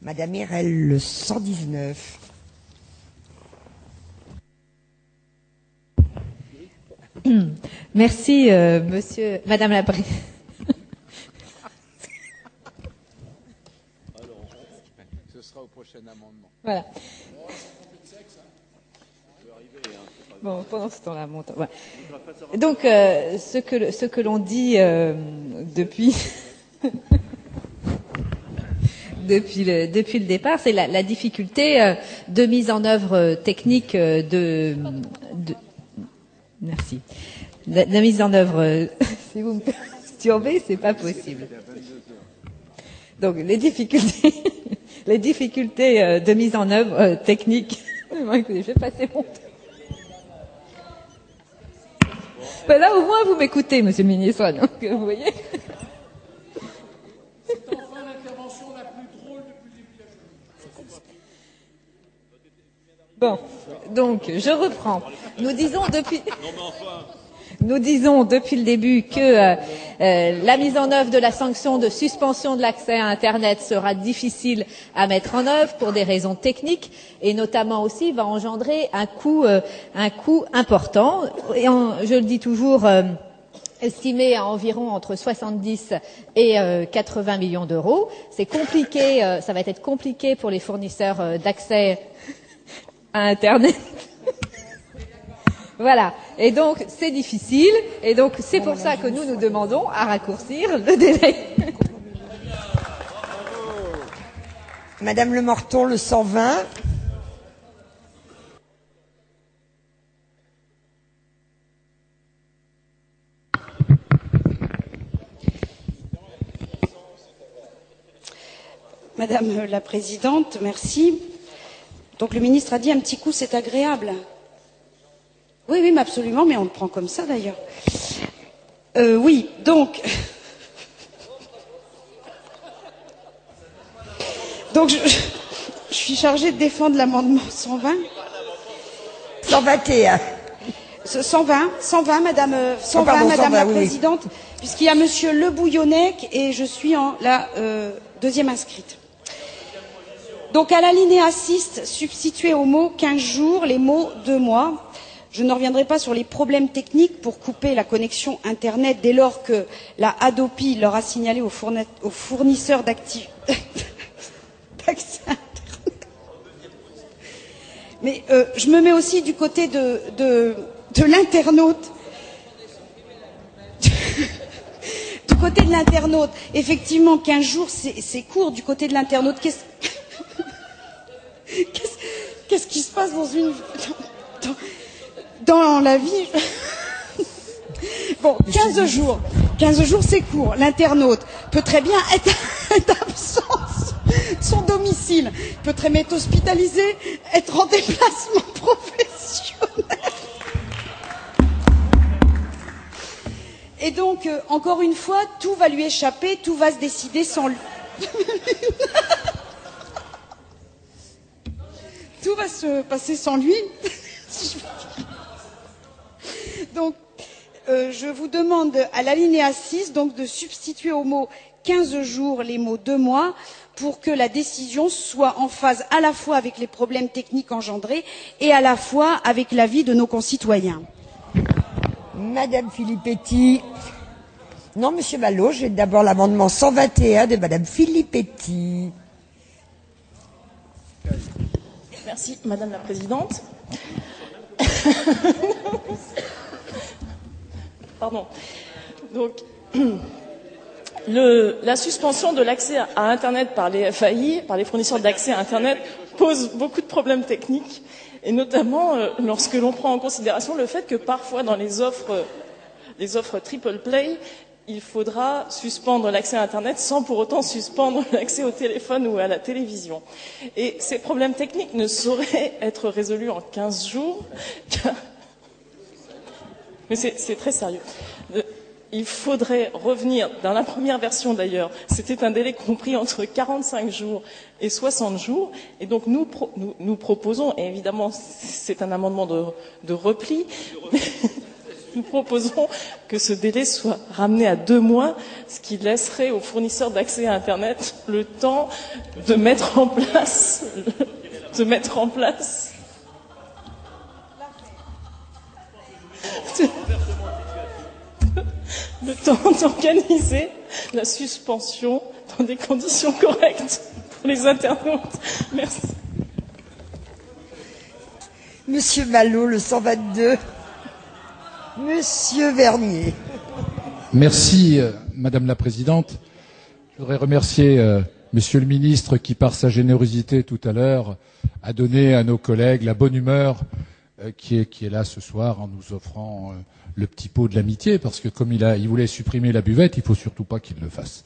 Madame Hirel, le 119. Merci, Madame la Présidente. Ce sera au prochain amendement. Voilà. Bon, pendant ce temps-là, mon temps. Voilà. Donc, ce que l'on dit depuis depuis le départ, c'est la difficulté de mise en œuvre technique merci. La mise en œuvre, si vous me perturbez, c'est pas possible. Donc, les difficultés de mise en œuvre technique. Écoutez, je vais passer mon temps. Ben là, au moins, vous m'écoutez, Monsieur le Ministre, donc, vous voyez. C'est enfin l'intervention la plus drôle depuis le début de la journée. Bon, donc, je reprends. Nous disons depuis le début que la mise en œuvre de la sanction de suspension de l'accès à Internet sera difficile à mettre en œuvre pour des raisons techniques et notamment aussi va engendrer un coût important. Et je le dis toujours, estimé à environ entre 70 et 80 millions d'euros. C'est compliqué, ça va être compliqué pour les fournisseurs d'accès à Internet. Voilà. Et donc, c'est difficile. Et donc, c'est pour ça que nous demandons à raccourcir le délai. Madame Le Morton, le 120. Madame la Présidente, merci. Donc le ministre a dit un petit coup, c'est agréable. Oui, oui, mais absolument, mais on le prend comme ça d'ailleurs. Oui, donc... Donc je suis chargée de défendre l'amendement 120. 121. 120, Madame la Présidente, oui. Puisqu'il y a Monsieur Le Bouillonnec et je suis la deuxième inscrite. Donc à l'alinéa 6, substituer au mot 15 jours les mots 2 mois. Je ne reviendrai pas sur les problèmes techniques pour couper la connexion Internet dès lors que la Hadopi leur a signalé aux fournisseurs d'accès Internet. Mais je me mets aussi du côté de l'internaute. Du côté de l'internaute, effectivement, 15 jours, c'est court du côté de l'internaute. Qu'est-ce qui se passe dans la vie? Bon, 15 jours. 15 jours, c'est court. L'internaute peut très bien être absent de son domicile, peut très bien être hospitalisé, être en déplacement professionnel. Et donc, encore une fois, tout va lui échapper, tout va se décider sans lui. Tout va se passer sans lui. Donc, je vous demande à l'alinéa 6 donc, de substituer au mot 15 jours les mots 2 mois pour que la décision soit en phase à la fois avec les problèmes techniques engendrés et à la fois avec la vie de nos concitoyens. Madame Filippetti. Non, Monsieur Malo, j'ai d'abord l'amendement 121 de Madame Filippetti. Merci, Madame la Présidente. Pardon. Donc, la suspension de l'accès à Internet par les FAI, par les fournisseurs d'accès à Internet, pose beaucoup de problèmes techniques, et notamment lorsque l'on prend en considération le fait que parfois dans les offres triple play, il faudra suspendre l'accès à Internet sans pour autant suspendre l'accès au téléphone ou à la télévision. Et ces problèmes techniques ne sauraient être résolus en 15 jours, mais c'est très sérieux. Il faudrait revenir, dans la première version d'ailleurs, c'était un délai compris entre 45 jours et 60 jours, et donc nous proposons, et évidemment c'est un amendement de repli, Nous proposons que ce délai soit ramené à 2 mois, ce qui laisserait aux fournisseurs d'accès à Internet le temps de mettre en place le temps d'organiser la suspension dans des conditions correctes pour les internautes. Merci. Monsieur Malo, le 122. Monsieur Vernier. Merci, Madame la Présidente. Je voudrais remercier Monsieur le Ministre qui, par sa générosité tout à l'heure, a donné à nos collègues la bonne humeur qui est là ce soir en nous offrant le petit pot de l'amitié, parce que comme il voulait supprimer la buvette, il ne faut surtout pas qu'il le fasse.